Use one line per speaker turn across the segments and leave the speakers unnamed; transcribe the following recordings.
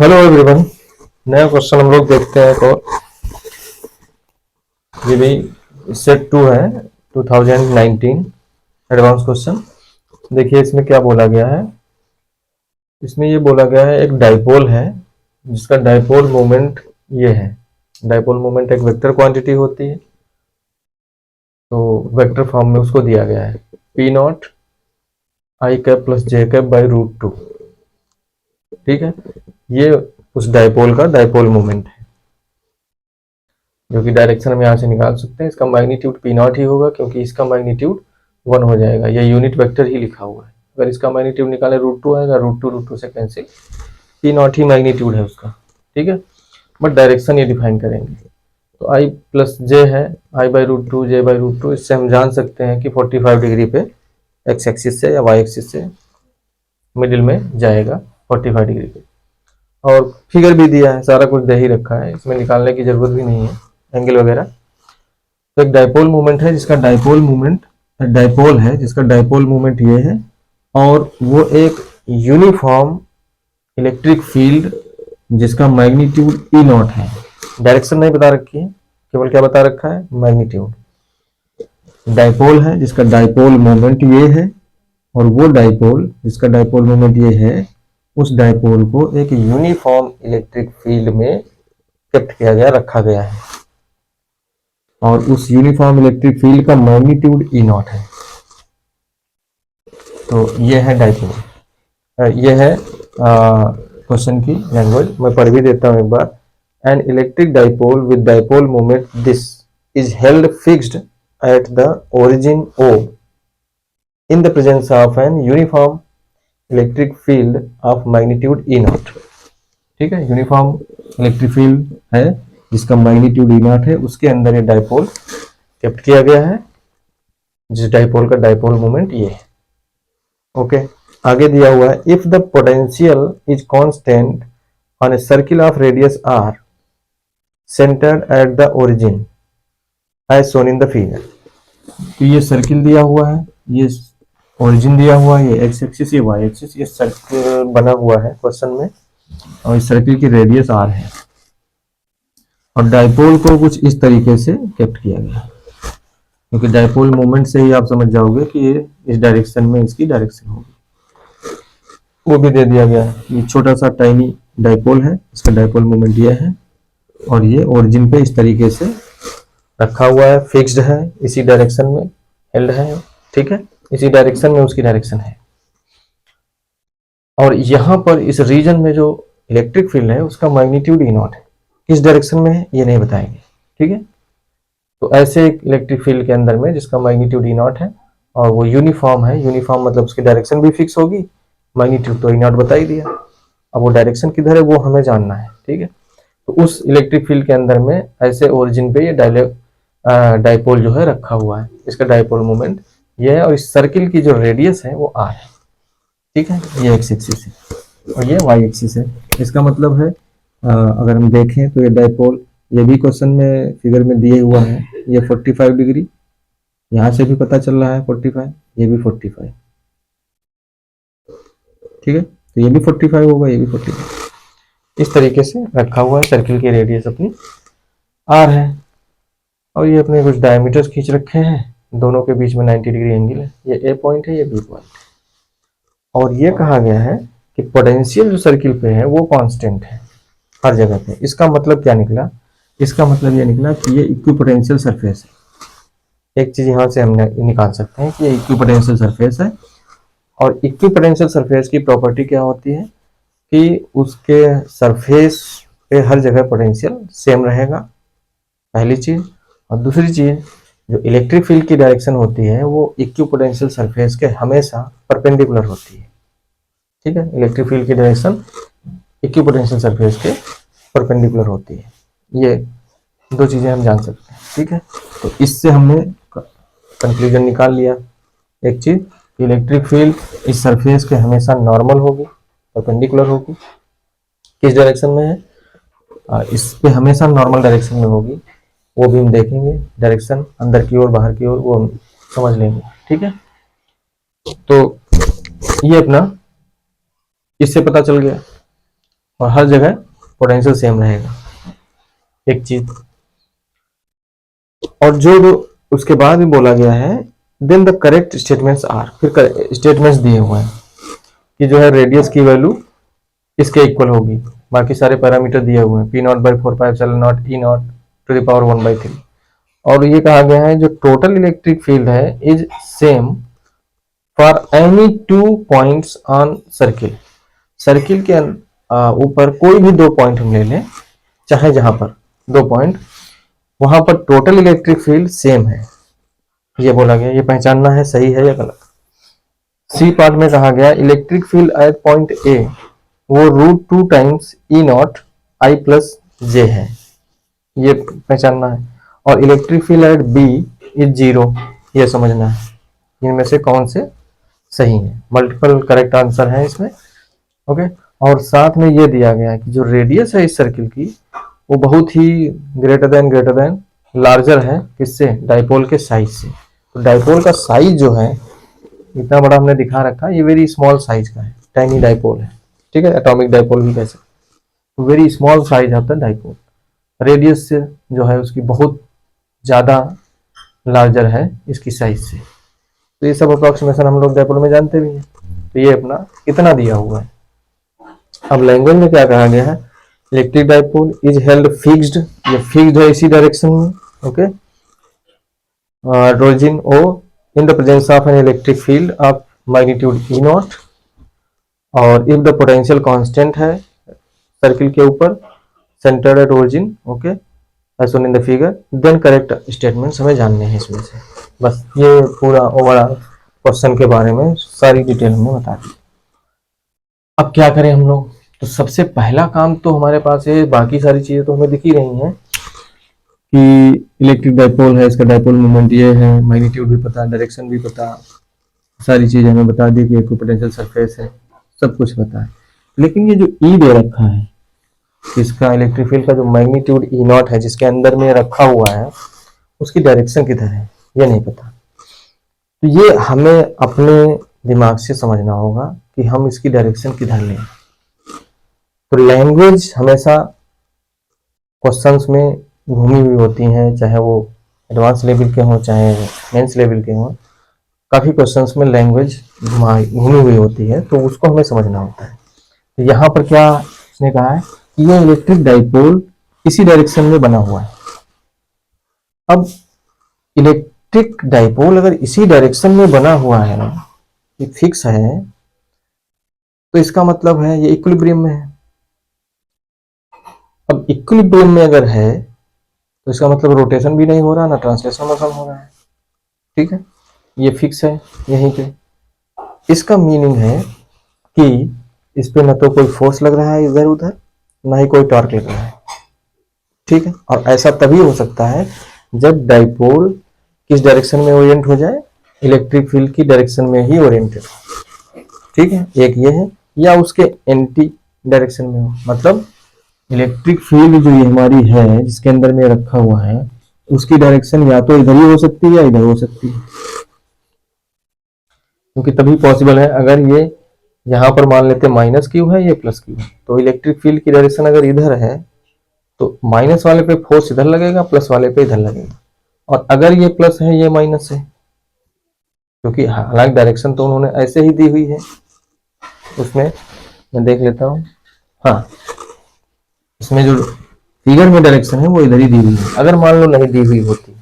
Hello everyone. नया question हम लोग देखते हैं। और ये भी सेट 2 है 2019 एडवांस क्वेश्चन। देखिए इसमें क्या बोला गया है। इसमें ये बोला गया है एक डाइपोल है जिसका डाइपोल मोमेंट ये है। डाइपोल मोमेंट एक वेक्टर क्वांटिटी होती है, तो वेक्टर फॉर्म में उसको दिया गया है P naught I cap plus J cap by root two. ठीक है, ये उस डाइपोल का डाइपोल मोमेंट है जो कि डायरेक्शन हम यहाँ से निकाल सकते हैं। इसका मैग्नीट्यूड पी नॉट ही होगा क्योंकि इसका मैग्नीट्यूड 1 हो जाएगा। ये यूनिट वेक्टर ही लिखा हुआ है। अगर इसका मैग्नीट्यूड निकाले रूट टू आएगा, रूट टू से cancel, P not he magnitude है उसका। ठीक है, बट डायरेक्शन ये डिफाइन करेंगे। तो आई प्लस जे है, I by root two J by root two. इससे हम जान सकते हैं कि 45 डिग्री पे एक्स एक्सिस से या वाई एक्सिस से मिडिल में जाएगा 45 डिग्री पे। और फिगर भी दिया है, सारा कुछ दे ही रखा है, इसमें निकालने की जरूरत भी नहीं है एंगल वगैरह। तो एक डाइपोल मूवमेंट है जिसका डाइपोल मूवमेंट डाइपोल है जिसका डाइपोल मूवमेंट ये है, और वो एक यूनिफॉर्म इलेक्ट्रिक फील्ड जिसका मैग्नीट्यूड ई नॉट है। डायरेक्शन नहीं बता रखी है, केवल क्या बता रखा है, मैग्नीट्यूड। डाइपोल है जिसका डाइपोल मोमेंट ये है, और वो डाइपोल जिसका डाइपोल मोमेंट ये है, उस डाइपोल को एक यूनिफॉर्म इलेक्ट्रिक फील्ड में केप्ट किया गया, रखा गया है, और उस यूनिफॉर्म इलेक्ट्रिक फील्ड का मैग्नीट्यूड ई नॉट है। तो ये है डाइपोल। ये है क्वेश्चन की लैंग्वेज। मैं पढ़ भी देता हूँ एक बार। An electric dipole with dipole moment this is held fixed at the origin O in the presence of an uniform electric field of magnitude E not. ठीक है, यूनिफॉर्म इलेक्ट्रिक फील्ड है जिसका मैग्नीट्यूड ई नॉट है, उसके अंदर ये dipole kept किया गया है, जिस डाइपोल का डाइपोल मोमेंट ये है। ओके, आगे दिया हुआ है if the potential is constant on a circle of radius R centred at the origin as shown in the figure. तो ये सर्किल दिया हुआ है, ये ओरिजिन दिया हुआ है, ये एक्स एक्सिस ये वाई एक्सिस, ये सर्किल बना हुआ है क्वेश्चन में, और इस सर्किल की रेडियस आर है, और डाइपोल को कुछ इस तरीके से केप्ट किया गया। क्योंकि डाइपोल मोमेंट से ही आप समझ जाओगे कि ये इस डायरेक्शन में इसकी डायरेक्शन होगी। वो भी दे दिया गया है। ये छोटा सा टाइनी डाइपोल है, इसका डाइपोल मोमेंट ये है, और ये ओरिजिन पे इस तरीके से रखा हुआ है, फिक्स्ड है, इसी डायरेक्शन में हेल्ड है। ठीक है, इसी डायरेक्शन में उसकी डायरेक्शन है, और यहाँ पर इस रीजन में जो इलेक्ट्रिक फील्ड है उसका मैग्नीट्यूड ई नॉट है। किस डायरेक्शन में है ये नहीं बताएंगे। ठीक है, तो ऐसे एक इलेक्ट्रिक फील्ड के अंदर में जिसका मैग्नीट्यूड ई नॉट है और वो यूनिफॉर्म है, यूनिफॉर्म मतलब उसकी डायरेक्शन भी फिक्स होगी, मैग्नीट्यूड तो ई नॉट बता ही दिया। अब वो डायरेक्शन किधर है वो हमें जानना है। ठीक है, तो उस इलेक्ट्रिक फील्ड के अंदर में ऐसे ओरिजिन पे ये डाइपोल जो है रखा हुआ है, इसका डाइपोल मोमेंट ये है, और इस सर्किल की जो रेडियस है वो आर है। ठीक है, ये एक्स एक्सिस है और ये वाई एक्सिस है। इसका मतलब है अगर हम देखें तो ये डाइपोल, ये भी क्वेश्चन में फिगर में दिए हुआ है, ये 45 डिग्री, यहाँ से भी पता चल रहा है 45, ये भी 45। ठीक है, तो ये भी 45 होगा, ये भी 45। इस तरीके से रखा हुआ है। सर्किल की रेडियस अपनी आर है, और ये अपने कुछ डायमीटर्स खींच रखे हैं, दोनों के बीच में 90 डिग्री एंगल है। ये ए पॉइंट है, ये बी पॉइंट है, और ये कहा गया है कि पोटेंशियल जो सर्किल पे है वो कांस्टेंट है हर जगह पे। इसका मतलब क्या निकला, इसका मतलब ये निकला कि ये इक्विपोटेंशियल सरफेस है। एक चीज यहाँ से हम निकाल सकते हैं कि ये इक्विपोटेंशियल सरफेस है, और इक्विपोटेंशियल सरफेस की प्रॉपर्टी क्या होती है कि उसके सरफेस पे हर जगह पोटेंशियल सेम रहेगा, पहली चीज। और दूसरी चीज, जो इलेक्ट्रिक फील्ड की डायरेक्शन होती है वो इक्विपोटेंशियल सरफेस के हमेशा परपेंडिकुलर होती है। ठीक है, इलेक्ट्रिक फील्ड की डायरेक्शन इक्विपोटेंशियल सरफेस के परपेंडिकुलर होती है। ये दो चीजें हम जान सकते हैं। ठीक है, तो इससे हमने कंक्लूजन निकाल लिया। एक चीज, इलेक्ट्रिक फील्ड इस सरफेस के हमेशा नॉर्मल होगी, परपेंडिकुलर होगी। किस डायरेक्शन में है, इस पे हमेशा नॉर्मल डायरेक्शन में होगी। वो भी हम देखेंगे, डायरेक्शन अंदर की ओर बाहर की ओर, वो हम समझ लेंगे। ठीक है, तो ये अपना इससे पता चल गया। और हर जगह पोटेंशियल सेम रहेगा, एक चीज। और जो उसके बाद भी बोला गया है, then the correct statements are, फिर स्टेटमेंट्स दिए हुए हैं कि जो है रेडियस की वैल्यू इसके इक्वल होगी, बाकी सारे पैरामीटर दिए हुए हैं, P not by 4 pi E naught to the power 1/3। और ये कहा गया है जो टोटल इलेक्ट्रिक फील्ड है is same for any 2 points on circle. Circle के ऊपर कोई भी 2 पॉइंट हम ले लें, चाहे जहां पर 2 पॉइंट, वहां पर टोटल इलेक्ट्रिक फील्ड सेम है, ये बोला गया। ये पहचानना है सही है या गलत। सी पार्ट में कहा गया electric field at point A वो √2 times E not I plus J है, ये पहचानना है। और electric field at B is 0, ये समझना है। इनमें से कौन से सही है, मल्टीपल करेक्ट आंसर है इसमें। ओके। और साथ में ये दिया गया है कि जो रेडियस है इस सर्किल की वो बहुत ही ग्रेटर देन लार्जर है, किससे, डाइपोल के साइज से। तो डाइपोल का साइज जो है इतना बड़ा हमने दिखा रखा है, ये वेरी स्मॉल साइज का है, टाइनी डाइपोल है, ठीक है, एटॉमिक डाइपोल भी कह सकते, very small size of the dipole. Radius से जो है उसकी बहुत ज्यादा लार्जर है इसकी साइज से। तो ये सब अप्रोक्सीमेशन हम लोग डाइपोल में जानते भी हैं। तो ये अपना इतना दिया हुआ है। अब लैंग्वेज में क्या कहा गया है, electric dipole is held fixed, ये फिक्स्ड है इसी डायरेक्शन में, okay, origin O in the presence of an electric field of magnitude E naught, और if the potential constant है सर्किल के ऊपर centered at origin, okay, as shown in the figure, then correct statements हमें जानने हैं इसमें से। बस ये पूरा ओवरऑल क्वेश्चन के बारे में सारी डिटेल हमने बता दी। अब क्या करें हम लोग, तो सबसे पहला काम तो हमारे पास है, बाकी सारी चीजें तो हमें दिख ही रही हैं कि इलेक्ट्रिक डाइपोल है, इसका डाइपोल मोमेंट ये है, मैग्नीट्यूड भी पता, डायरेक्शन भी पता, सारी चीजें हमें बता दी कि इक्विपोटेंशियल सरफेस है, सब कुछ पता है। लेकिन ये जो ई दे रखा है, इसका इलेक्ट्रिक फील्ड का जो मैग्नीट्यूड ई नॉट है जिसके अंदर में रखा हुआ है, उसकी डायरेक्शन किधर है ये नहीं पता। तो ये हमें अपने दिमाग से समझना होगा कि हम इसकी डायरेक्शन किधर लें। तो लैंग्वेज हमेशा क्वेश्चंस में घूमी हुई होती हैं, चाहे वो एडवांस लेवल के हों चाहे मेंस लेवल के हों, काफ़ी क्वेश्चंस में लैंग्वेज घूमी हुई होती है, तो उसको हमें समझना होता है। तो यहाँ पर क्या उसने कहा है कि ये इलेक्ट्रिक डाइपोल इसी डायरेक्शन में बना हुआ है। अब इलेक्ट्रिक डाइपोल अगर इसी डायरेक्शन में बना हुआ है, ये फिक्स है, तो इसका मतलब है ये इक्विलिब्रियम में है। अब इक्विलिब्रियम में अगर है तो इसका मतलब रोटेशन भी नहीं हो रहा, ना ट्रांसलेशन मोशन हो रहा है, ठीक है, ये फिक्स है यहीं पे। इसका मीनिंग है कि इस पे ना तो कोई फोर्स लग रहा है इधर उधर, ना ही कोई टॉर्क लग रहा है, ठीक है। और ऐसा तभी हो सकता है जब डाइपोल किस डायरेक्शन में ओरिएंट हो जाए, इलेक्ट्रिक फील्ड की डायरेक्शन में ही ओरिएंटेड हो, ठीक है, एक ये है, या उसके एंटी डायरेक्शन में हो। मतलब इलेक्ट्रिक फील्ड जो ये हमारी है जिसके अंदर में रखा हुआ है, उसकी डायरेक्शन या तो इधर ही हो सकती है या इधर हो सकती है, क्योंकि तभी पॉसिबल है। अगर ये यहाँ पर मान लेते माइनस क्यू है, ये प्लस क्यू है, तो इलेक्ट्रिक फील्ड की डायरेक्शन अगर इधर है तो माइनस वाले पे फोर्स इधर लगेगा, प्लस वाले पे इधर लगेगा। और अगर ये प्लस है ये माइनस है, क्योंकि हालांकि डायरेक्शन तो उन्होंने ऐसे ही दी हुई है, उसमें मैं देख लेता हूँ, हाँ, इसमें जो फिगर में डायरेक्शन है वो इधर ही दी हुई है। अगर मान लो नहीं दी हुई होती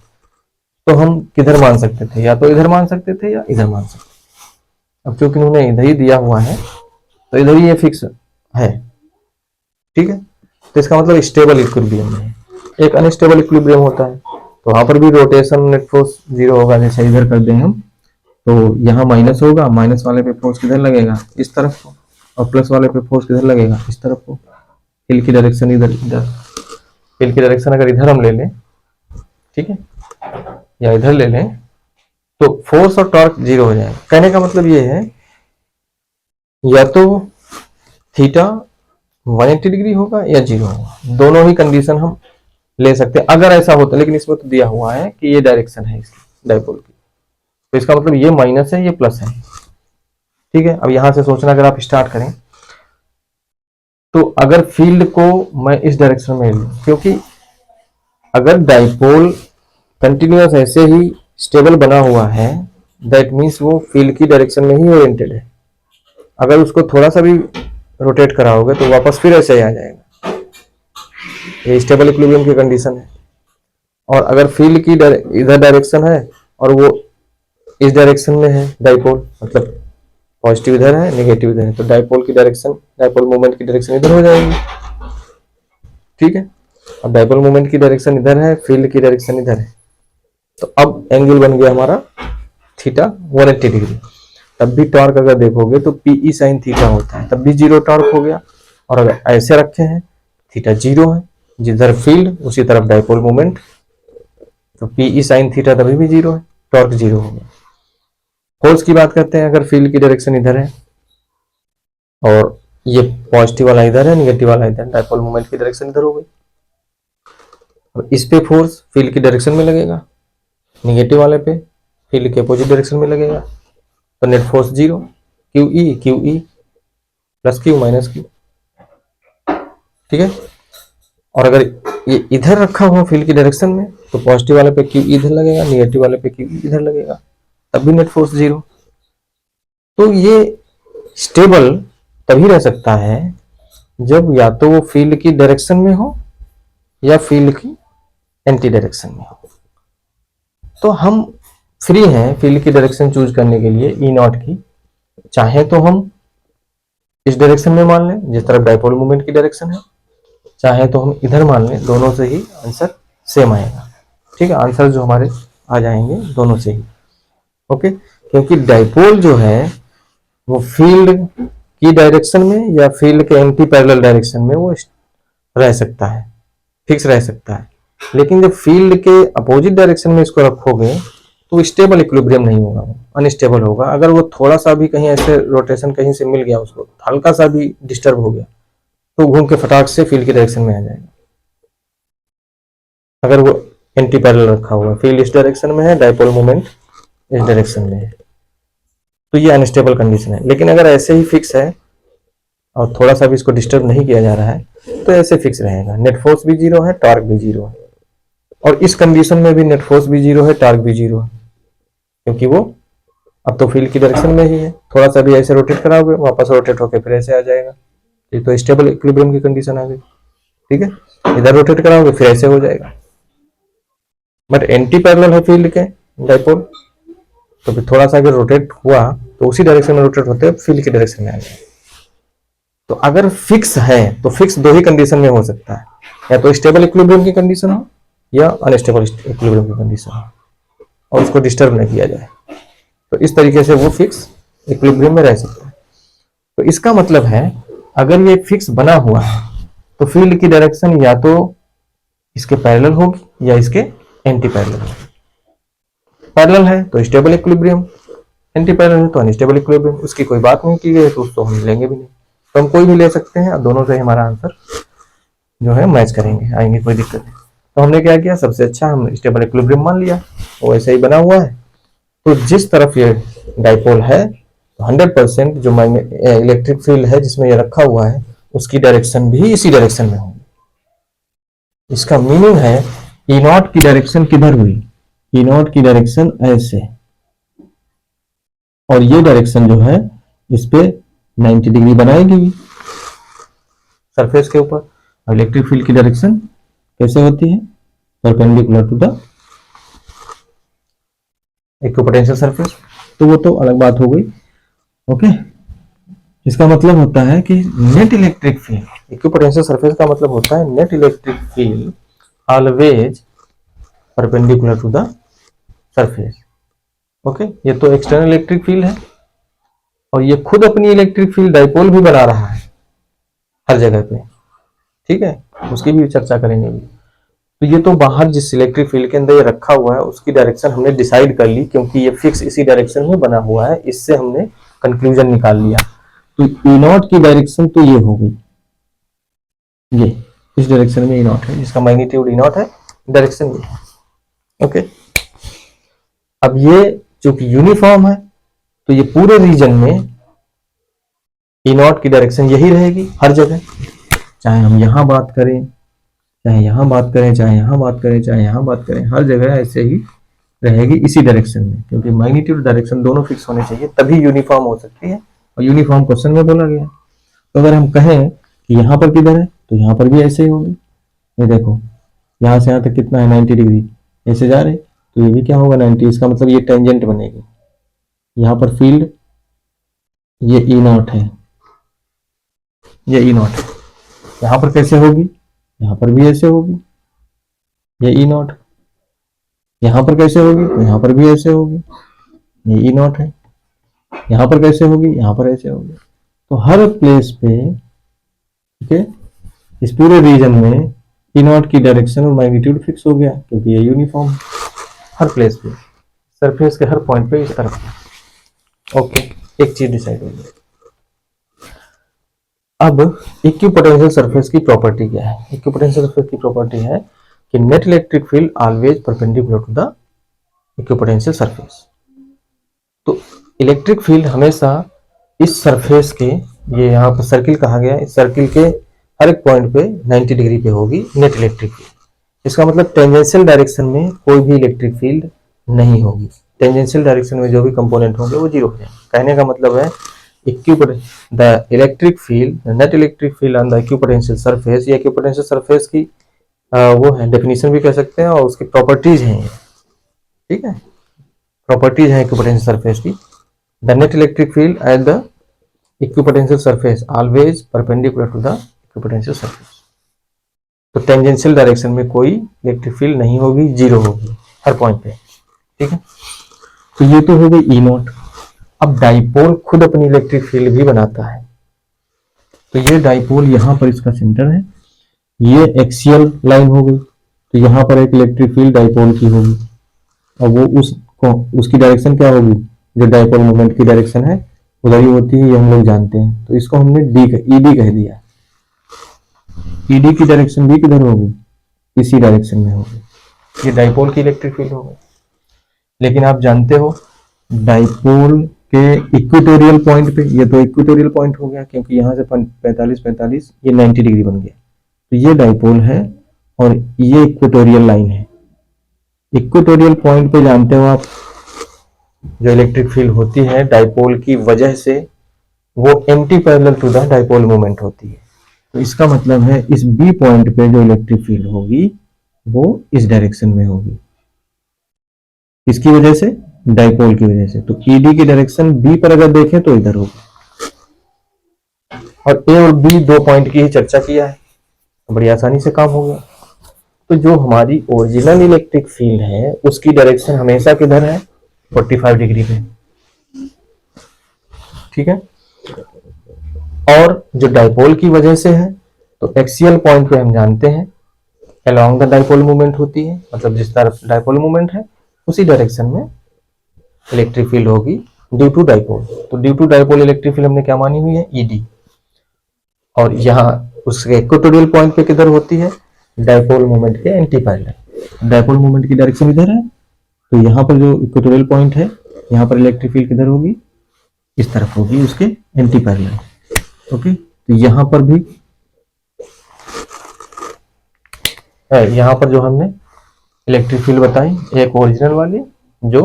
तो हम किधर मान सकते थे, या तो इधर मान सकते थे या इधर मान सकते थे। अब क्योंकि उन्होंने इधर ही दिया हुआ है तो इधर ही ये फिक्स है, ठीक है। तो इसका मतलब स्टेबल इक्विलिब्रियम है। एक अनस्टेबल इक्विलिब्रियम होता है तो वहां पर भी रोटेशन नेट फोर्स 0 होगा। जैसे इधर कर दें हम तो यहाँ माइनस होगा, माइनस वाले पे फोर्स किधर लगेगा, इस तरफ को, और प्लस वाले पे फोर्स किधर लगेगा, इस तरफ को। फील्ड की डायरेक्शन इधर, फील्ड की डायरेक्शन अगर इधर हम ले लें, ठीक है, या इधर ले लें, तो फोर्स और टॉर्क 0 हो जाएगा। कहने का मतलब ये है या तो थीटा 180 डिग्री होगा या 0 होगा, दोनों ही कंडीशन हम ले सकते हैं अगर ऐसा होता है। लेकिन इसमें तो दिया हुआ है कि ये डायरेक्शन है इसकी डाइपोल की, तो इसका मतलब ये माइनस है ये प्लस है, ठीक है। अब यहां से सोचना अगर आप स्टार्ट करें तो अगर फील्ड को मैं इस डायरेक्शन में लूं, क्योंकि अगर डाइपोल कंटिन्यूअस ऐसे ही स्टेबल बना हुआ है, दैट मीन्स वो फील्ड की डायरेक्शन में ही ओरिएंटेड है। अगर उसको थोड़ा सा भी रोटेट कराओगे तो वापस फिर ऐसे ही आ जाएगा। ये स्टेबल इक्विलिब्रियम की कंडीशन है। और अगर फील्ड की इधर डायरेक्शन है और वो इस डायरेक्शन में है डाइपोल, मतलब पॉजिटिव इधर है नेगेटिव इधर है, तो डाइपोल की डायरेक्शन, डाइपोल मोमेंट की डायरेक्शन इधर हो जाएगी। ठीक है, अब डाइपोल मोमेंट की डायरेक्शन इधर है, फील्ड की डायरेक्शन इधर है, तो अब एंगल बन गया हमारा थीटा 180 डिग्री। तब भी टॉर्क अगर देखोगे तो पीई साइन थीटा होता है, तब भी जीरो टॉर्क हो गया। और अगर ऐसे रखे हैं थीटा जीरो है, जिधर फील्ड उसी तरफ डाइपोल मोमेंट, तो पीई साइन थीटा तभी भी जीरो है, टॉर्क जीरो हो गया। फोर्स की बात करते हैं, अगर फील्ड की डायरेक्शन इधर है और ये पॉजिटिव वाला इधर है, निगेटिव वाला इधर, डाइपोल मोमेंट की डायरेक्शन इधर हो गई। अब इस पे फोर्स फील्ड की डायरेक्शन में लगेगा, निगेटिव वाले पे फील्ड के अपोजिट डायरेक्शन में लगेगा, तो net force zero, Q E plus Q minus Q. ठीक है, और अगर ये इधर रखा हुआ फील्ड की डायरेक्शन में, तो पॉजिटिव वाले पे क्यू इधर लगेगा, निगेटिव वाले पे क्यू इधर लगेगा, तब भी नेट फोर्स जीरो। तो ये स्टेबल तभी रह सकता है जब या तो वो फील्ड की डायरेक्शन में हो या फील्ड की एंटी डायरेक्शन में हो। तो हम फ्री हैं फील्ड की डायरेक्शन चूज करने के लिए ई नॉट की। चाहे तो हम इस डायरेक्शन में मान लें जिस तरफ डाइपोल मोमेंट की डायरेक्शन है, चाहे तो हम इधर मान लें, दोनों से ही आंसर सेम आएगा। ठीक है, आंसर जो हमारे आ जाएंगे दोनों से ही। ओके, क्योंकि डाइपोल जो है वो फील्ड की डायरेक्शन में या फील्ड के एंटी पैरेलल डायरेक्शन में वो रह सकता है, फिक्स रह सकता है। लेकिन जब फील्ड के अपोजिट डायरेक्शन में इसको रखोगे तो स्टेबल इक्विलिब्रियम नहीं होगा, वो अनस्टेबल होगा। अगर वो थोड़ा सा भी कहीं ऐसे रोटेशन कहीं से मिल गया, उसको हल्का सा भी डिस्टर्ब हो गया, तो घूम के फटाक से फील्ड की डायरेक्शन में आ जाएगा। अगर वो एंटी पैरेलल रखा हुआ है, फील्ड इस डायरेक्शन में है, डाइपोल मोमेंट इस डायरेक्शन में है, तो ये अनस्टेबल कंडीशन है। लेकिन अगर ऐसे ही फिक्स है और थोड़ा सा भी इसको डिस्टर्ब नहीं किया जा रहा है, तो ऐसे फिक्स रहेगा। नेट फोर्स भी जीरो है, टॉर्क भी जीरो है, और इस कंडीशन में भी नेट फोर्स भी जीरो है, टॉर्क भी जीरो है, क्योंकि वो अब तो फील्ड की डायरेक्शन में ही है। थोड़ा सा भी ऐसे रोटेट कराओगे, वापस रोटेट होकर फिर ऐसे आ जाएगा। ये तो स्टेबल इक्विलिब्रियम की कंडीशन आ गई। ठीक है, इधर रोटेट कराओगे फिर ऐसे हो जाएगा। बट एंटी पैरेलल है फील्ड के डाइपोल, तो फिर थोड़ा सा अगर रोटेट हुआ तो उसी डायरेक्शन में रोटेट होते फील्ड की डायरेक्शन में आ जाएगा। तो अगर फिक्स है तो फिक्स दो ही कंडीशन में हो सकता है, या तो स्टेबल इक्विलिब्रियम की कंडीशन हो या अनस्टेबल इक्विलिब्रियम की कंडीशन हो, और उसको डिस्टर्ब नहीं किया जाए, तो इस तरीके से वो फिक्स इक्विलिब्रियम में रह सकता है। तो इसका मतलब है अगर ये फिक्स बना हुआ है तो फील्ड की डायरेक्शन या तो इसके पैरेलल होगी या इसके एंटी पैरेलल होगी। पैरेलल है तो स्टेबल इक्विलिब्रियम, एंटी पैरेलल है तो अनस्टेबल इक्विलिब्रियम। उसकी कोई बात नहीं की गई तो उसको हम लेंगे भी नहीं, तो हम कोई भी ले सकते हैं, दोनों से हमारा आंसर जो है मैच करेंगे, आएंगे, कोई दिक्कत नहीं। तो हमने क्या किया, सबसे अच्छा हम स्टेबल इक्विलिब्रियम मान लिया, वो ऐसे ही बना हुआ है। तो जिस तरफ ये डाइपोल है 100% जो इलेक्ट्रिक फील्ड है जिसमें ये रखा हुआ है उसकी डायरेक्शन भी इसी डायरेक्शन में होगी। इसका मीनिंग है ई नॉट की डायरेक्शन किधर हुई, ई नॉट की डायरेक्शन ऐसे, और ये डायरेक्शन जो है इस पे 90 डिग्री बनाएगी सरफेस के ऊपर। इलेक्ट्रिक फील्ड की डायरेक्शन कैसे होती है, perpendicular to the equipotential surface, तो वो तो अलग बात हो गई। ओके, इसका मतलब होता है कि net electric field, equipotential surface का मतलब होता है net electric field always perpendicular to the surface. Okay, ये तो एक्सटर्नल इलेक्ट्रिक फील्ड है, और ये खुद अपनी इलेक्ट्रिक फील्ड डाइपोल भी बना रहा है हर जगह पे। ठीक है, उसकी भी चर्चा करेंगे भी। तो ये तो बाहर जिस इलेक्ट्रिक फील्ड के अंदर ये रखा हुआ है उसकी डायरेक्शन हमने डिसाइड कर ली, क्योंकि ये फिक्स इसी डायरेक्शन में बना हुआ है, इससे हमने कंक्लूजन निकाल लिया। तो ई नॉट की डायरेक्शन तो ये हो गई, ये इस डायरेक्शन में ई नॉट है, जिसका मैग्नीट्यूड ई नॉट है, डायरेक्शन ये है। ओके, अब ये चूंकि यूनिफॉर्म है तो ये पूरे रीजन में ई नॉट की डायरेक्शन यही रहेगी हर जगह। चाहे हम यहाँ बात करें, चाहे यहाँ बात करें, चाहे यहाँ बात करें, चाहे यहाँ बात करें, हर जगह ऐसे ही रहेगी इसी डायरेक्शन में, क्योंकि मैग्नीट्यूड डायरेक्शन दोनों फिक्स होने चाहिए तभी यूनिफॉर्म हो सकती है, और यूनिफॉर्म क्वेश्चन में बोला गया है। तो अगर हम कहें कि यहाँ पर किधर है, तो यहाँ पर भी ऐसे ही होगी। ये देखो यहाँ से यहाँ तक कितना है 90 डिग्री, ऐसे जा रहे, तो ये भी क्या होगा 90, इसका मतलब ये टेंजेंट बनेगी। यहाँ पर फील्ड ये ई नॉट है, ये ई नॉट है, यहाँ पर कैसे होगी, यहाँ पर भी ऐसे होगी, ये ई नॉट, यहाँ पर कैसे होगी, तो यहाँ पर भी ऐसे होगी, ये ई नॉट है, यहाँ पर कैसे होगी, यहाँ पर ऐसे होगी। तो हर प्लेस पे, ठीक है, इस पूरे रीजन में ई नॉट की डायरेक्शन और मैग्नीट्यूड फिक्स हो गया, क्योंकि ये यूनिफॉर्म हर प्लेस पे, सरफेस के हर पॉइंट पे इस तरफ। ओके, एक चीज डिसाइड हो गई। अब इक्विपोटेंशियल सरफेस की प्रॉपर्टी क्या है? इक्विपोटेंशियल सरफेस की प्रॉपर्टी है कि net electric field always perpendicular to the equipotential surface. तो इलेक्ट्रिक फील्ड हमेशा इस सरफेस के, ये यहाँ पर सर्किल कहा गया है, इस सर्किल के हर एक पॉइंट पे 90 डिग्री पे होगी नेट इलेक्ट्रिक फील्ड। इसका मतलब टेंजेंशियल डायरेक्शन में कोई भी इलेक्ट्रिक फील्ड नहीं होगी। टेंजेंशियल डायरेक्शन में जो भी कंपोनेंट होंगे वो जीरो हो जाएंगे। कहने का मतलब है the electric field, net electric field on the equipotential surface, ये इक्विपोटेंशियल सरफेस की वो है, डेफिनेशन भी कह सकते हैं, और उसकी प्रॉपर्टीज हैं ये, ठीक है, प्रॉपर्टीज है इक्विपोटेंशियल सरफेस की। The net electric field at the equipotential surface always perpendicular to the equipotential surface. तो टेंजेंशियल डायरेक्शन में कोई इलेक्ट्रिक फील्ड नहीं होगी, जीरो होगी हर पॉइंट पे, ठीक है। तो ये तो हो गई ई नॉट। अब डाइपोल खुद अपनी इलेक्ट्रिक फील्ड भी बनाता है। तो ये डाइपोल यहाँ पर इसका सेंटर है, ये एक्सियल लाइन हो गई, तो यहाँ पर एक इलेक्ट्रिक फील्ड डाइपोल की होगी, और वो उसकी डायरेक्शन क्या होगी, जो डाइपोल मोमेंट की डायरेक्शन है उधर ही होती है, ये हम लोग जानते हैं। तो इसको हमने ईडी कह दिया। ईडी की डायरेक्शन भी किधर होगी, इसी डायरेक्शन में होगी। ये डाइपोल की इलेक्ट्रिक फील्ड होगी। लेकिन आप जानते हो डाइपोल के इक्वेटोरियल पॉइंट पे, ये तो इक्वेटोरियल पॉइंट हो गया क्योंकि यहाँ से 45 ये 90 डिग्री बन गया, तो ये डाइपोल है और ये इक्वेटोरियल लाइन है। इक्वेटोरियल पॉइंट पे जानते हो आप जो इलेक्ट्रिक फील्ड होती है डाइपोल की वजह से, वो anti parallel to the dipole moment होती है। तो इसका मतलब है इस बी पॉइंट पे जो इलेक्ट्रिक फील्ड होगी वो इस डायरेक्शन में होगी, इसकी वजह से, डाइपोल की वजह से। तो ईडी की डायरेक्शन बी पर अगर देखें तो इधर होगी। और ए और बी दो पॉइंट की ही चर्चा किया है, तो बड़ी आसानी से काम हो गया। तो जो हमारी ओरिजिनल इलेक्ट्रिक फील्ड है उसकी डायरेक्शन हमेशा किधर है, 45 डिग्री पे, ठीक है। और जो डाइपोल की वजह से है, तो एक्सियल पॉइंट पे हम जानते हैं अलोंग द डाइपोल मूवमेंट होती है, मतलब जिस तरफ डाइपोल मूवमेंट है उसी डायरेक्शन में इलेक्ट्रिक फील्ड होगी ड्यू टू डाइपोल। तो due to dipole electric field हमने क्या मानी हुई है, ईडी। और यहाँ उसके इक्वेटोरियल पॉइंट पे किधर होती है, डाइपोल मूवमेंट के एंटी पैरेलल। डाइपोल मूवमेंट की डायरेक्शन इधर है, तो यहाँ पर जो इक्वेटोरियल पॉइंट है, यहाँ पर इलेक्ट्रिक फील्ड किधर होगी, इस तरफ होगी, उसके एंटी पैरेलल। ओके, तो यहाँ पर भी है, यहाँ पर जो हमने इलेक्ट्रिक फील्ड बताई, एक ओरिजिनल वाली जो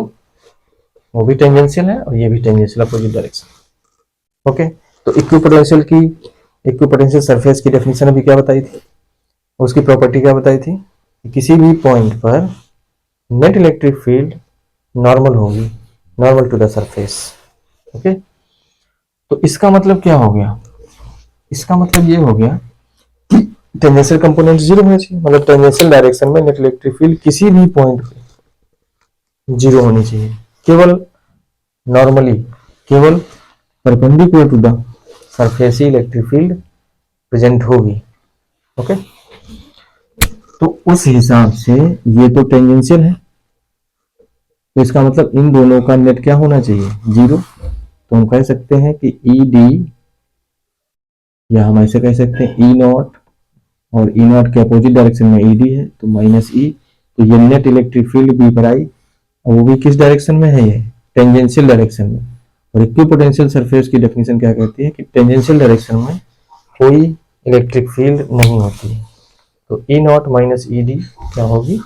वो भी टेंजेंशियल है और ये भी टेंजेंशियल अपोजिट डायरेक्शन। ओके, तो इक्विपोटेंशियल सरफेस की डेफिनेशन अभी क्या बताई थी, उसकी प्रॉपर्टी क्या बताई थी, किसी भी पॉइंट पर नेट इलेक्ट्रिक फील्ड नॉर्मल होगी, normal to the surface. Okay, तो इसका मतलब क्या हो गया, इसका मतलब ये हो गया कि टेंजेंशियल कंपोनेंट जीरो होना चाहिए, मतलब टेंजेंशियल डायरेक्शन में नेट इलेक्ट्रिक फील्ड किसी भी पॉइंट पे जीरो होनी चाहिए, केवल नॉर्मली, केवल परपेंडिकुलर टू द सरफेस ही इलेक्ट्रिक फील्ड प्रेजेंट होगी। ओके, तो उस हिसाब से ये तो टेंजेंशियल है, तो इसका मतलब इन दोनों का नेट क्या होना चाहिए, जीरो। तो हम कह सकते हैं कि ई डी, या हम ऐसे कह सकते हैं ई नॉट, और ई नॉट के अपोजिट डायरेक्शन में ई डी है तो माइनस ई। तो ये नेट इलेक्ट्रिक फील्ड बी पर आई, और वो भी किस डायरेक्शन में है, ये टेंजेंशियल डायरेक्शन में। और इक्विपोटेंशियल सरफेस की डेफिनेशन क्या कहती है कि टेंजेंशियल डायरेक्शन में कोई इलेक्ट्रिक फील्ड नहीं होती है। तो ई नॉट माइनस ई डी क्या होगी,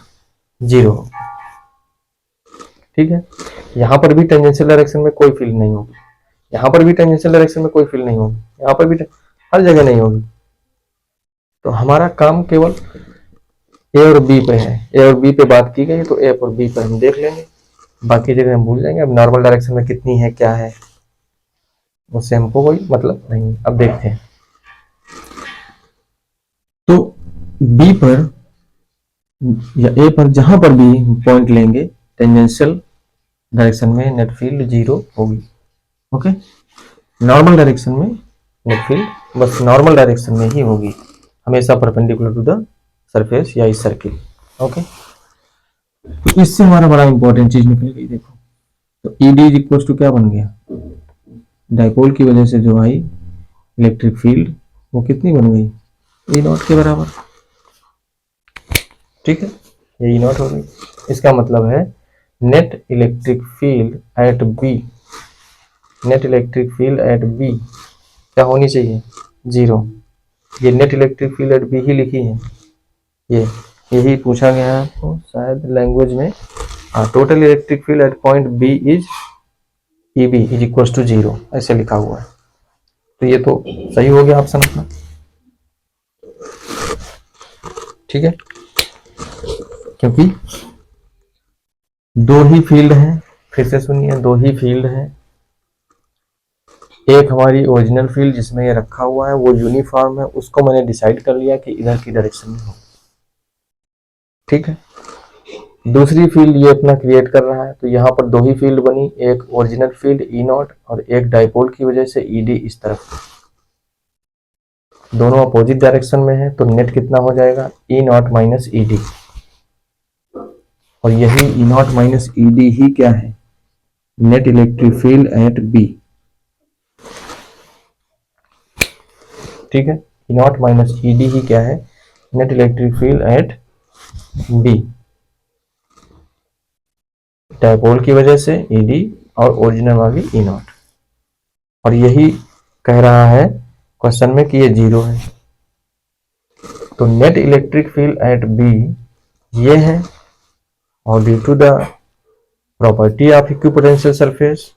0। ठीक है, यहां पर भी टेंजेंशियल डायरेक्शन में कोई फील्ड नहीं होगी, यहां पर भी टेंजेंशियल डायरेक्शन में कोई फील्ड नहीं होगी, यहां पर भी हर जगह नहीं होगी। तो हमारा काम केवल ए और बी पे है, ए और बी पे बात की गई, तो ए और बी पर हम देख लेंगे, बाकी जगह हम भूल जाएंगे। अब नॉर्मल डायरेक्शन में कितनी है क्या है उससे हमको कोई मतलब नहीं। अब देखते हैं, तो बी पर या ए पर जहां पर भी पॉइंट लेंगे टेंजेंशियल डायरेक्शन में नेट फील्ड 0 होगी। ओके, नॉर्मल डायरेक्शन में नेट फील्ड बस नॉर्मल डायरेक्शन में ही होगी, हमेशा परपेंडिकुलर टू द सरफेस या इस सर्किल। ओके, तो इससे हमारा बड़ा इंपॉर्टेंट चीज निकल गई। देखो, तो E D is equal to क्या बन गया, डायपोल की वजह से जो आई इलेक्ट्रिक फील्ड वो कितनी बन गई, ई नॉट के बराबर। ठीक है, ये ई नॉट हो गई। इसका मतलब है net electric field at B, net electric field at B क्या होनी चाहिए, 0। ये net electric field at B ही लिखी है, यही पूछा गया है आपको शायद लैंग्वेज में। Total electric field at point B is E B is equal to 0 ऐसे लिखा हुआ है। तो ये तो सही हो गया ऑप्शन अपना। ठीक है, क्योंकि दो ही फील्ड हैं, फिर से सुनिए, दो ही फील्ड हैं। एक हमारी ओरिजिनल फील्ड जिसमें ये रखा हुआ है वो यूनिफॉर्म है, उसको मैंने डिसाइड कर लिया कि इधर की डायरेक्शन में हो। ठीक है, दूसरी फील्ड ये अपना क्रिएट कर रहा है, तो यहाँ पर दो ही फील्ड बनी, एक ओरिजिनल फील्ड ई नॉट और एक डाइपोल की वजह से ई डी इस तरफ, दोनों अपोजिट डायरेक्शन में है। तो नेट कितना हो जाएगा, E naught minus E D, और यही E naught minus E D ही क्या है, net electric field at B. ठीक है, E naught minus E D ही क्या है, net electric field at B, dipole की वजह से ई डी और ओरिजिनल वाली ई नॉट। और यही कह रहा है क्वेश्चन में कि ये 0 है। तो net electric field at B ये है, और due to the property of equipotential surface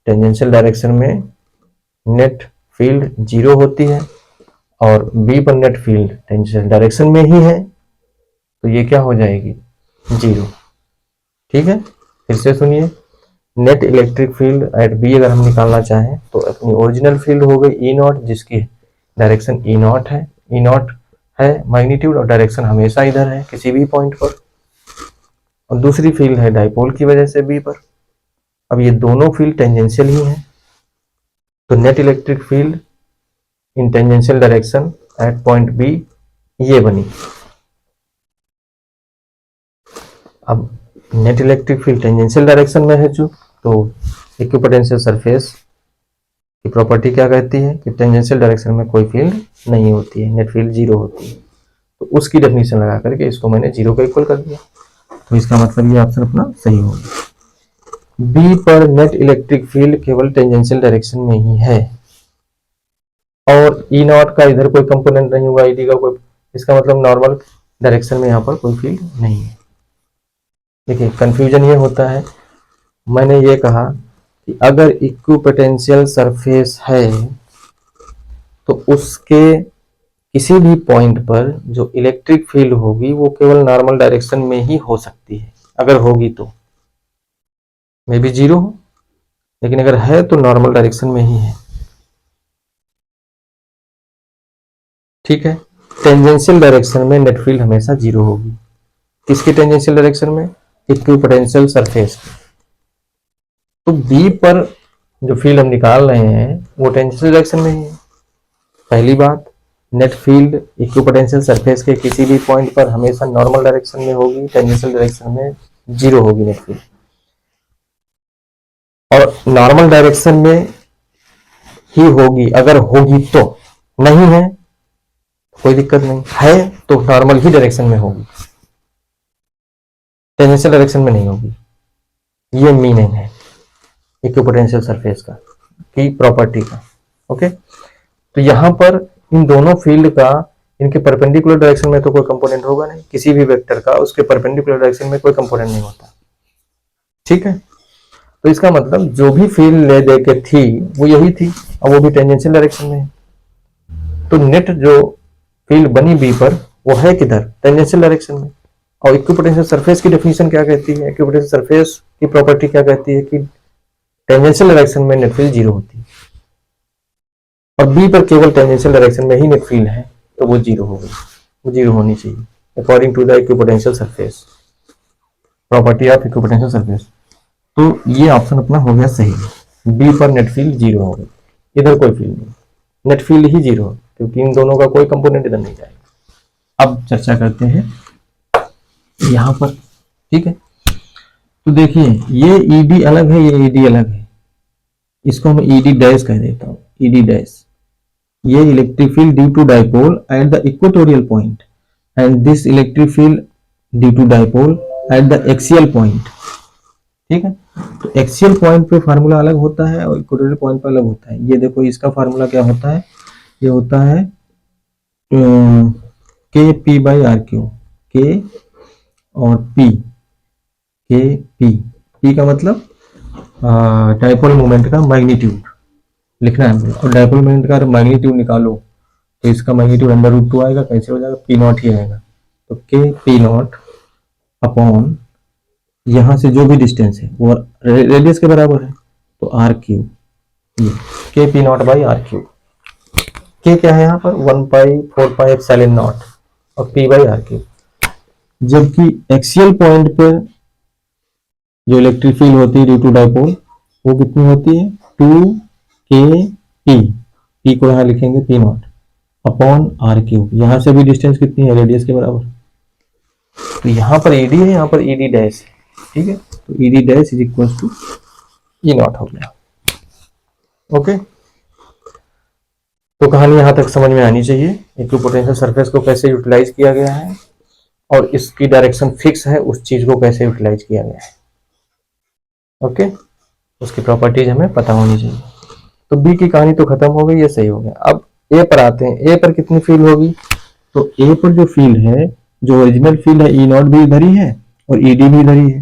tangential direction में नेट फील्ड 0 होती है, और बी पर नेट फील्ड टेंजेंशियल डायरेक्शन में ही है, तो ये क्या हो जाएगी, 0। ठीक है, फिर से सुनिए, net electric field at B अगर हम निकालना चाहें तो अपनी ओरिजिनल फील्ड हो गई ई नॉट, जिसकी डायरेक्शन ई नॉट है, ई नॉट है मैग्नीट्यूड और डायरेक्शन हमेशा इधर है किसी भी पॉइंट पर, और दूसरी फील्ड है डाइपोल की वजह से बी पर। अब ये दोनों फील्ड टेंजेंशियल ही हैं, तो net electric field in tangential direction at point B ये बनी। अब net electric field tangential direction में है जो, तो इक्विपोटेंशियल सरफेस की प्रॉपर्टी क्या कहती है कि टेंजेंशियल डायरेक्शन में कोई फील्ड नहीं होती है, नेट फील्ड 0 होती है। तो उसकी डेफिनेशन लगा करके इसको मैंने 0 का इक्वल कर दिया, तो इसका मतलब ये ऑप्शन अपना सही होगा। बी पर नेट इलेक्ट्रिक फील्ड केवल टेंजेंशियल डायरेक्शन में ही है, और ई नॉट का इधर कोई कंपोनेंट नहीं होगा, ई डी का कोई, इसका मतलब नॉर्मल डायरेक्शन में यहाँ पर कोई फील्ड नहीं है। देखिए कंफ्यूजन ये होता है, मैंने ये कहा कि अगर इक्विपोटेंशियल सरफेस है तो उसके किसी भी पॉइंट पर जो इलेक्ट्रिक फील्ड होगी वो केवल नॉर्मल डायरेक्शन में ही हो सकती है, अगर होगी तो मे बी 0 हो, लेकिन अगर है तो नॉर्मल डायरेक्शन में ही है। ठीक है, टेंजेंशियल डायरेक्शन में नेट फील्ड हमेशा 0 होगी। किसकी टेंजेंशियल डायरेक्शन में, इक्विपोटेंशियल सरफेस। तो बी पर जो फील्ड हम निकाल रहे हैं वो टेंजेंशियल डायरेक्शन में ही है। पहली बात, नेट फील्ड इक्विपोटेंशियल सरफेस के किसी भी पॉइंट पर हमेशा नॉर्मल डायरेक्शन में होगी, टेंजेंशियल डायरेक्शन में 0 होगी नेट फील्ड। और नॉर्मल डायरेक्शन में ही होगी, अगर होगी तो, नहीं है कोई दिक्कत नहीं, है तो नॉर्मल ही डायरेक्शन में होगी, टेंजेंशियल डायरेक्शन में नहीं होगी। ये मीनिंग है इक्विपोटेंशियल सरफेस का, की प्रॉपर्टी का। ओके, तो यहां पर इन दोनों फील्ड का इनके परपेंडिकुलर डायरेक्शन में तो कोई कंपोनेंट होगा नहीं, किसी भी वेक्टर का उसके परपेंडिकुलर डायरेक्शन में कोई कंपोनेंट नहीं होता। ठीक है, तो इसका मतलब जो भी फील्ड ले दे के थी वो यही थी, और वो भी टेंजेंशियल डायरेक्शन में है। तो नेट जो फील्ड बनी बी पर वो है किधर, टेंजेंशियल डायरेक्शन में। और इक्विपोटेंशियल सरफेस की डेफिनेशन क्या कहती है, इक्विपोटेंशियल सरफेस की प्रॉपर्टी क्या कहती है कि टेंजेंशियल डायरेक्शन में नेट फील्ड जीरो होती है, और बी पर केवल टेंजेंशियल डायरेक्शन में ही नेट फील्ड है, तो वो जीरो हो गई, वो जीरो होनी चाहिए according to the equipotential surface, property of equipotential surface. तो ये ऑप्शन अपना हो गया सही, बी पर नेट फील्ड जीरो हो गई, इधर कोई फील्ड नहीं, नेट फील्ड ही जीरो, क्योंकि इन दोनों का कोई कंपोनेंट इधर नहीं जाएगा। अब चर्चा करते हैं यहां पर। ठीक है, तो देखिए ये ईडी अलग है, ये ईडी अलग है, इसको मैं ईडी डैश कह देता हूं, ईडी डैश। ये electric field due to dipole at the equatorial point and this electric field due to dipole at the axial point. ठीक है, तो एक्सियल पॉइंट पे फार्मूला अलग होता है और इक्वेटोरियल पॉइंट पे अलग होता है। ये देखो इसका फार्मूला क्या होता है, ये होता है K P by R cube, के और पी, के पी, पी का मतलब डाइपोल मोमेंट का मैग्नीट्यूड लिखना है, और डाइपोल मोमेंट का मैग्नीट्यूड निकालो तो इसका मैग्नीट्यूड अंडर रूट 2 आएगा, कैसे हो जाएगा, पी नॉट ही आएगा। तो के पी नॉट अपॉन यहां से जो भी डिस्टेंस है वो रेडियस के बराबर है, तो आर क्यू, ये K P not by R cube. K क्या है यहाँ पर 1 पाई 4 पाई एप्सिलॉन नॉट, और पी बाई आर क्यू। जबकि एक्सियल पॉइंट पर जो इलेक्ट्रिक फील्ड होती है ड्यू टू डाइपोल वो कितनी होती है, 2 के पी, पी को यहाँ लिखेंगे P naught upon R cube, यहाँ से भी डिस्टेंस कितनी है, रेडियस के बराबर। तो यहाँ पर ईडी है, यहाँ पर ईडी डैश है। ठीक है, तो ED dash is equal to E naught हो गया। ओके, तो कहानी यहाँ तक समझ में आनी चाहिए, इक्विपोटेंशियल सरफेस को कैसे यूटिलाइज किया गया है और इसकी डायरेक्शन फिक्स है, उस चीज को कैसे यूटिलाइज किया गया है। ओके, उसकी प्रॉपर्टीज हमें पता होनी चाहिए। तो बी की कहानी तो खत्म हो गई, ये सही हो गया। अब ए पर आते हैं, ए पर कितनी फील्ड होगी, तो ए पर जो फील्ड है, जो ओरिजिनल फील्ड है ई नॉट भी इधर ही है और ईडी भी इधर ही है,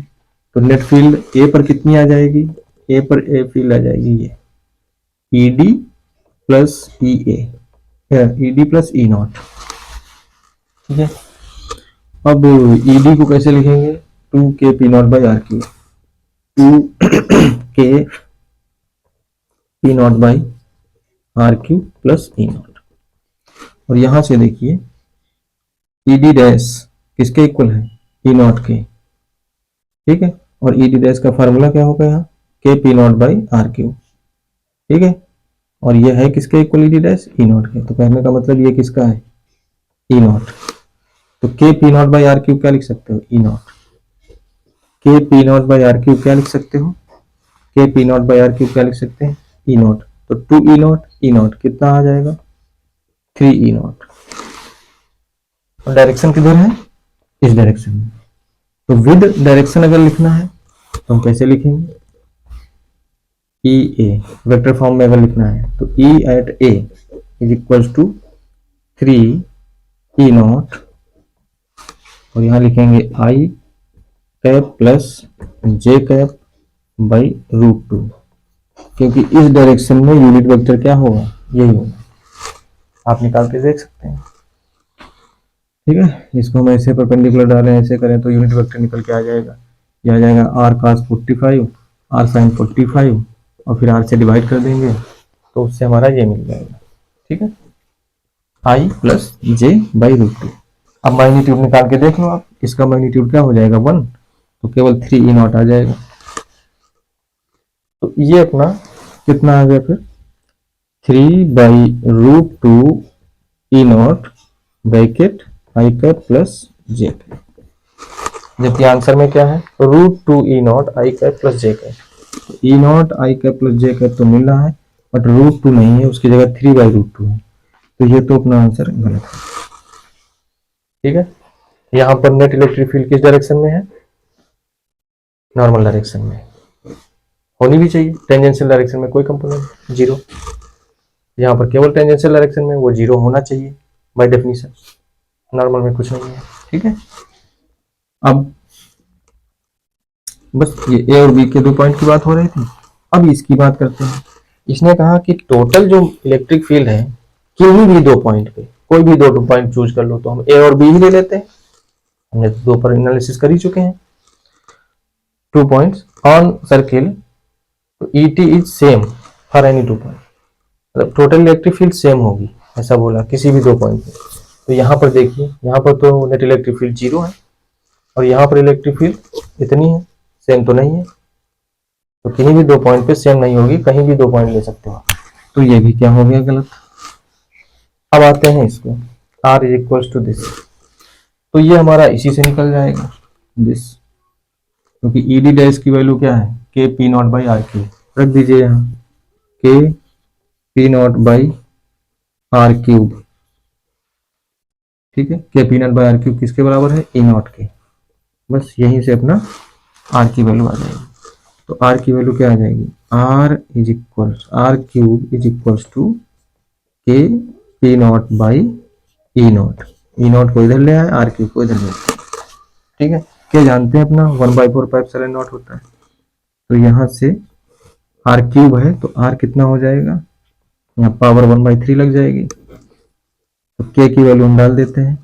तो नेट फील्ड ए पर कितनी आ जाएगी, ए पर ए फील्ड आ जाएगी ये ED plus E A, ED plus E not. ठीक है, अब ईडी को कैसे लिखेंगे, 2 K P not by R cube, 2 K P not by R cube plus E not. और यहां से देखिए ईडी डैश किसके इक्वल है, ई नॉट के। ठीक है, और ईडी डैश का फार्मूला क्या होगा यहाँ, K P not by R cube. ठीक है, और ये है किसके इक्वल, ईडी डैश ई नॉट के। तो कहने का मतलब ये किसका है, ई नॉट। तो K P not by R cube क्या लिख सकते हो, E naught. K P not by R cube क्या लिख सकते हो, K P not by R cube क्या लिख सकते हैं, ई नॉट। तो 2 ई नॉट कितना आ जाएगा, 3 ई नॉट। और डायरेक्शन किधर है, इस डायरेक्शन में। तो विद डायरेक्शन अगर लिखना है तो हम कैसे लिखेंगे, ई ए, वेक्टर फॉर्म में अगर लिखना है तो E at A is equal to 3 E not, और यहां लिखेंगे I cap plus J cap by root 2, क्योंकि इस डायरेक्शन में यूनिट वेक्टर क्या होगा, यही होगा। आप निकाल के देख सकते हैं। ठीक है, इसको हम ऐसे परपेंडिकुलर डालें, ऐसे करें तो यूनिट वेक्टर निकल के आ जाएगा। ये आ जाएगा आर cos 45, आर sin 45, और फिर आर से डिवाइड कर देंगे तो उससे हमारा ये मिल जाएगा। ठीक है, आई प्लस जे बाई रूट 2। अब मैग्नीट्यूड निकाल के देख लो आप, इसका मैग्नीट्यूड क्या हो जाएगा 1, तो केवल 3 ई नॉट आ जाएगा। तो ये अपना कितना आ गया फिर, 3 by root 2 E naught bracket I cap plus J cap, जबकि आंसर में क्या है, root 2 E not I cap plus J cap. E not I cap plus J cap तो मिल रहा है, बट रूट 2 नहीं है, उसकी जगह 3 बाई रूट 2 है, तो ये तो अपना आंसर गलत है। ठीक है, यहाँ पर नेट इलेक्ट्रिक फील्ड किस डायरेक्शन में है, नॉर्मल डायरेक्शन में होनी भी चाहिए, टेंजेंशियल डायरेक्शन में कोई कंपोनेंट जीरो। यहाँ पर केवल टेंजेंशियल डायरेक्शन में वो 0 होना चाहिए बाय डेफिनेशन, नॉर्मल में कुछ नहीं है। ठीक है, अब बस ये ए और बी के 2 पॉइंट की बात हो रही थी। अब इसकी बात करते हैं। इसने कहा कि टोटल जो इलेक्ट्रिक फील्ड है किन्हीं भी 2 पॉइंट पे, कोई भी 2 पॉइंट चूज कर लो, तो हम ए और बी ही ले लेते हैं, हमने तो 2 पर एनालिसिस कर ही चुके हैं। 2 पॉइंट्स ऑन सर्किल, तो E T is same for any 2 point, मतलब टोटल इलेक्ट्रिक फील्ड सेम होगी, ऐसा बोला किसी भी 2 पॉइंट पे। तो यहाँ पर देखिए, यहाँ पर तो नेट इलेक्ट्रिक फील्ड 0 है और यहाँ पर इलेक्ट्रिक फील्ड इतनी है, सेम तो नहीं है। तो किन्हीं भी 2 पॉइंट पे सेम नहीं होगी, कहीं भी 2 पॉइंट ले सकते हो, तो ये भी क्या हो गया, गलत। अब आते हैं इसको, r is equal to this, तो ये हमारा इसी से निकल जाएगा दिस, क्योंकि ई डी डैश की वैल्यू क्या है, K P not by R cube, रख दीजिए यहाँ K P not by R cube. ठीक है, K P not by R cube किसके बराबर है, ई नॉट के। बस यहीं से अपना आर की वैल्यू आ जाएगी। तो आर की वैल्यू क्या आ जाएगी, R is equal, R cube is equal to K P not by E not, E not को इधर ले आए, आर क्यूब को इधर ले आए। ठीक है, क्या जानते हैं अपना 1/4πε0 होता है, तो यहाँ से आर क्यूब है तो आर कितना हो जाएगा, यहाँ पावर 1/3 लग जाएगी, तो के की वैल्यू हम डाल देते हैं,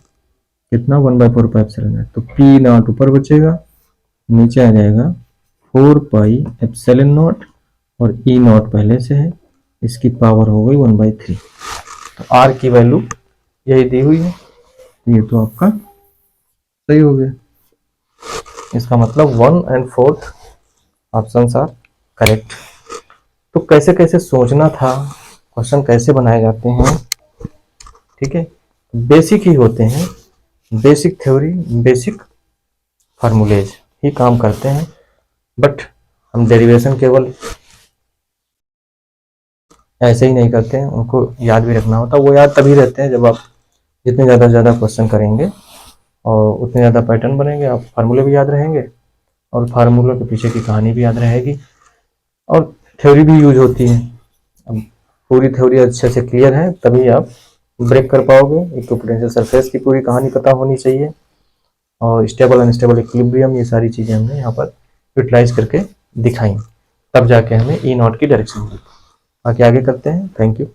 कितना 1/4πε0, तो पी नॉट ऊपर बचेगा, नीचे आ जाएगा 4πε0 और ई नॉट पहले से है, इसकी पावर हो गई 1/3। तो आर की वैल्यू यही दी हुई है, ये तो आपका सही हो गया। इसका मतलब 1 और 4 ऑप्शंस आर करेक्ट। तो कैसे कैसे सोचना था, क्वेश्चन कैसे बनाए जाते हैं, ठीक है, बेसिक ही होते हैं, बेसिक थ्योरी, बेसिक फार्मूलेज ही काम करते हैं, बट हम डेरिवेशन केवल ऐसे ही नहीं करते हैं, उनको याद भी रखना होता है। वो याद तभी रहते हैं जब आप जितने ज़्यादा से ज़्यादा क्वेश्चन करेंगे और उतने ज़्यादा पैटर्न बनेंगे, आप फार्मूले भी याद रहेंगे और फार्मूलों के पीछे की कहानी भी याद रहेगी, और थ्योरी भी यूज होती है। अब पूरी थ्योरी अच्छे से क्लियर है तभी आप ब्रेक कर पाओगे। इक्विपोटेंशियल सरफेस की पूरी कहानी पता होनी चाहिए, और स्टेबल अनस्टेबल इक्विलिब्रियम, ये सारी चीज़ें हमने यहाँ पर यूटिलाइज करके दिखाई, तब जाके हमें ई नॉट की डायरेक्शन मिली। बाकी आगे करते हैं। Thank you.